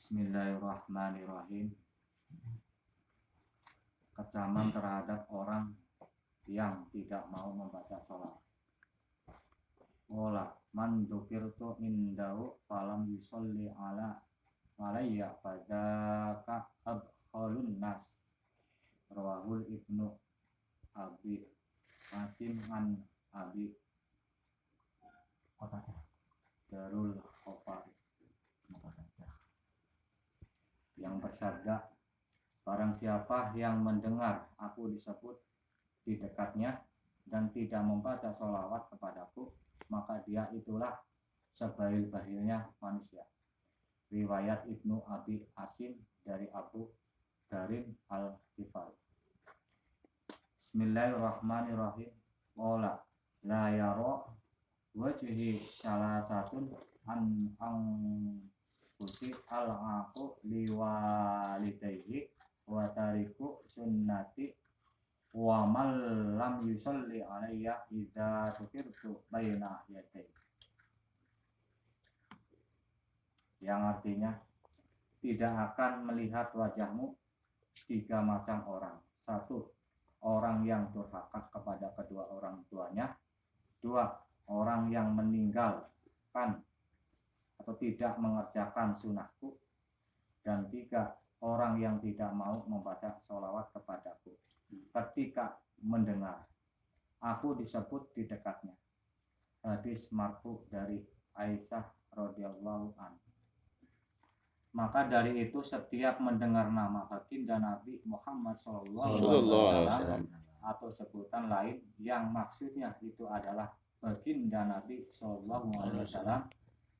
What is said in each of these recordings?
Bismillahirrahmanirrahim. Kecaman terhadap orang yang tidak mau membaca sholat. Ola man dzukirtu indau falam yusolli alayya fadzaka abkhalun nas. Rawahul Ibnu Abi Hatim an Abi Darul Khofari yang bersabda, barang siapa yang mendengar aku disebut di dekatnya dan tidak membaca sholawat kepadaku, maka dia itulah sebail-bailnya manusia. Riwayat Ibnu Abi Hatim dari Abu Darin Al-Ghifari. Bismillahirrahmanirrahim. Ola la yaro wajhi salah satu an kusi al-aku liwalidayhi wa tariku sunnati wa man lam yusalli alayya idza tukirtu baina yadayhi, yang artinya tidak akan melihat wajahmu tiga macam orang. Satu, orang yang durhaka kepada kedua orang tuanya. Dua, orang yang meninggalkan atau tidak mengerjakan sunnahku. Dan tiga, orang yang tidak mau membaca sholawat kepadaku ketika mendengar aku disebut di dekatnya. Hadis marfu dari Aisyah radhiyallahu anha. Maka dari itu setiap mendengar nama baginda Nabi Muhammad SAW atau sebutan lain yang maksudnya itu adalah baginda Nabi SAW,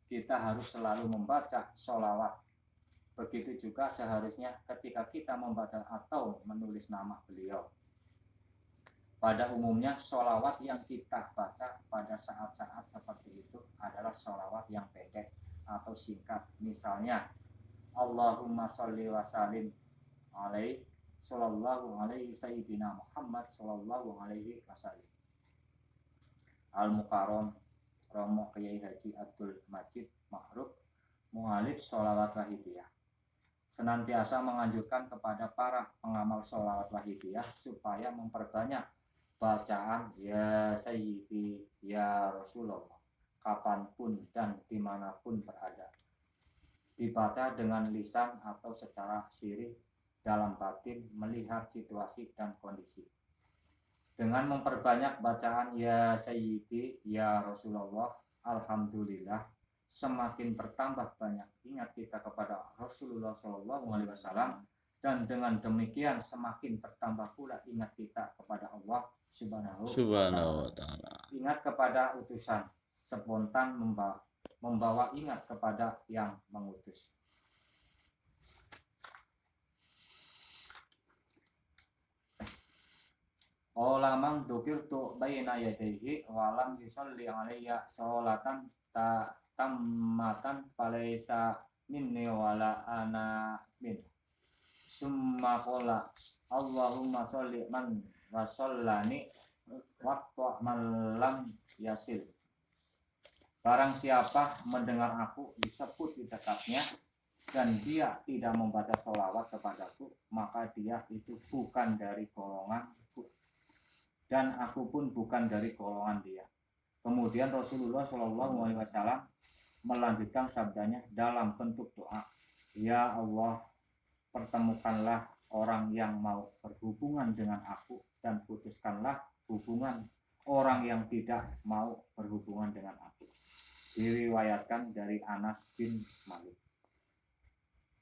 kita harus selalu membaca sholawat. Begitu juga seharusnya ketika kita membaca atau menulis nama beliau. Pada umumnya sholawat yang kita baca pada saat-saat seperti itu adalah sholawat yang pendek atau singkat. Misalnya Allahumma sholli wa sallim alaihi sallallahu alaihi sayyidina Muhammad sallallahu alaihi wasallam. Al-Mukarram Romo Kyai Haji Abdul Majid Ma'ruf Mu'alif Sholawat Wahidiyah senantiasa menganjurkan kepada para pengamal sholawat wahidiyah supaya memperbanyak bacaan ya Sayyidi ya Rasulullah kapanpun dan dimanapun berada, dibaca dengan lisan atau secara sirih dalam batin melihat situasi dan kondisi. Dengan memperbanyak bacaan ya Sayyidi ya Rasulullah, alhamdulillah semakin bertambah banyak ingat kita kepada Rasulullah SAW, dan dengan demikian semakin bertambah pula ingat kita kepada Allah Subhanahu wa Ta'ala. Ingat kepada utusan, spontan membawa ingat kepada yang mengutus. Olamang dukirtu baina yadayhi walam yusalli alayya sholatan tammatan falaisa minni wala ana min. Summa qala Allahumma sholli man wa shallani waqta man lam yasil. Barang siapa mendengar aku disebut di dekatnya dan dia tidak membaca sholawat kepadaku, maka dia itu bukan dari golonganku dan aku pun bukan dari golongan dia. Kemudian Rasulullah SAW melanjutkan sabdanya dalam bentuk doa, ya Allah, pertemukanlah orang yang mau berhubungan dengan aku dan putuskanlah hubungan orang yang tidak mau berhubungan dengan aku. Diriwayatkan dari Anas bin Malik.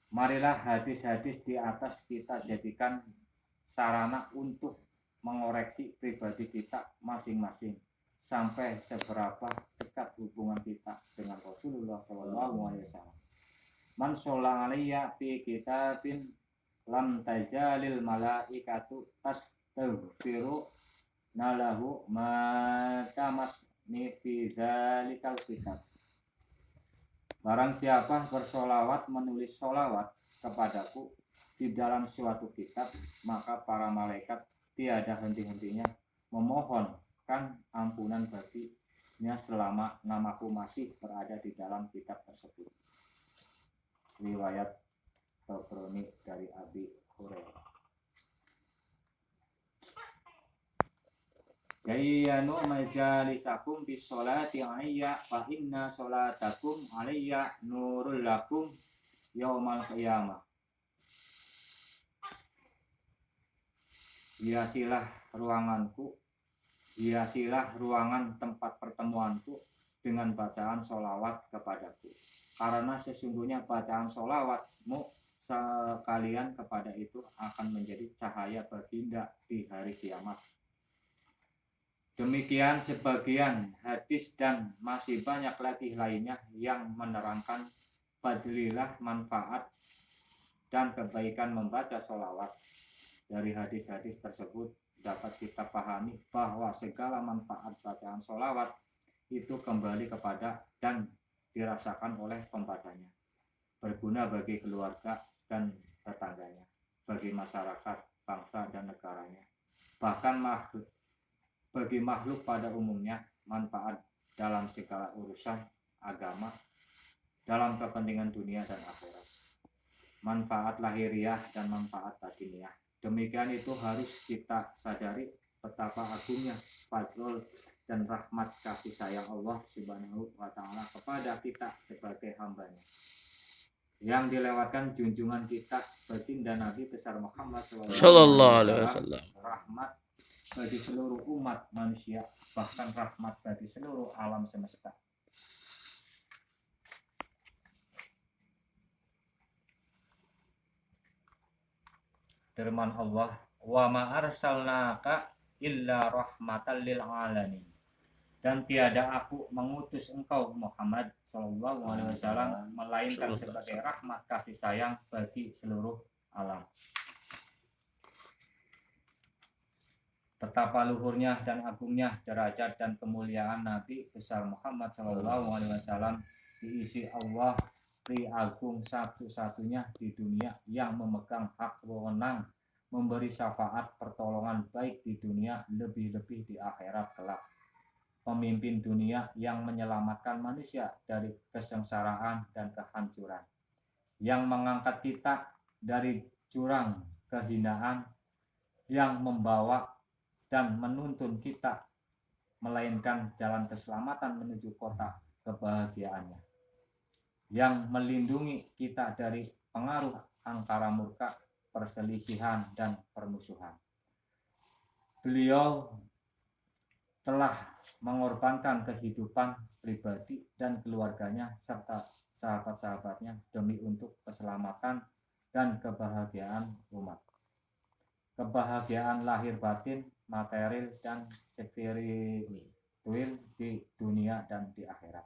Marilah hadis-hadis di atas kita jadikan sarana untuk mengoreksi pribadi kita masing-masing sampai seberapa dekat hubungan kita dengan Rasulullah SAW. Man sholla alayya fi kitabin lam tazalil malaikatu tastaghfiru nalahu ma tamasni fi dzalikal kitab. Barang siapa bersolawat menulis solawat kepadaku di dalam suatu kitab, maka para malaikat tiada henti-hentinya memohonkan ampunan baginya selama namaku masih berada di dalam kitab tersebut. Riwayat Tabrani dari Abi Hurairah. Jayyanu majalisakum bis sholati alayya fa inna sholatakum alayya nurul lakum yaumal qiyamah. Hiasilah ruanganku, hiasilah ruangan tempat pertemuanku dengan bacaan sholawat kepadaku. Karena sesungguhnya bacaan sholawatmu sekalian kepada itu akan menjadi cahaya baginda di hari kiamat. Demikian sebagian hadis dan masih banyak lagi lainnya yang menerangkan fadilah manfaat dan kebaikan membaca sholawat. Dari hadis-hadis tersebut dapat kita pahami bahwa segala manfaat bacaan sholawat itu kembali kepada dan dirasakan oleh pembacanya, berguna bagi keluarga dan tetangganya, bagi masyarakat, bangsa dan negaranya, bahkan bagi makhluk pada umumnya, manfaat dalam segala urusan agama, dalam kepentingan dunia dan akhirat, manfaat lahiriah dan manfaat batiniah. Demikian itu harus kita sadari betapa agungnya fadl dan rahmat kasih sayang Allah Subhanahu wa Ta'ala kepada kita sebagai hambanya, yang dilewatkan junjungan kita baginda Nabi besar Muhammad sallallahu alaihi wasallam, rahmat bagi seluruh umat manusia, bahkan rahmat bagi seluruh alam semesta. Firman Allah, wa ma arsalnaka illa rahmatan lil alamin. Dan tiada aku mengutus engkau Muhammad sallallahu alaihi wasallam melainkan sebagai rahmat kasih sayang bagi seluruh alam. Betapa luhurnya dan agungnya derajat dan kemuliaan Nabi besar Muhammad sallallahu alaihi wasallam, diisi Allah Tri Agung satu-satunya di dunia yang memegang hak wewenang memberi syafaat pertolongan baik di dunia lebih-lebih di akhirat kelak. Pemimpin dunia yang menyelamatkan manusia dari kesengsaraan dan kehancuran, yang mengangkat kita dari jurang kehinaan, yang membawa dan menuntun kita melainkan jalan keselamatan menuju kota kebahagiaannya, yang melindungi kita dari pengaruh angkara murka, perselisihan dan permusuhan. Beliau telah mengorbankan kehidupan pribadi dan keluarganya serta sahabat-sahabatnya demi untuk keselamatan dan kebahagiaan umat. Kebahagiaan lahir batin, material dan spiritual di dunia dan di akhirat.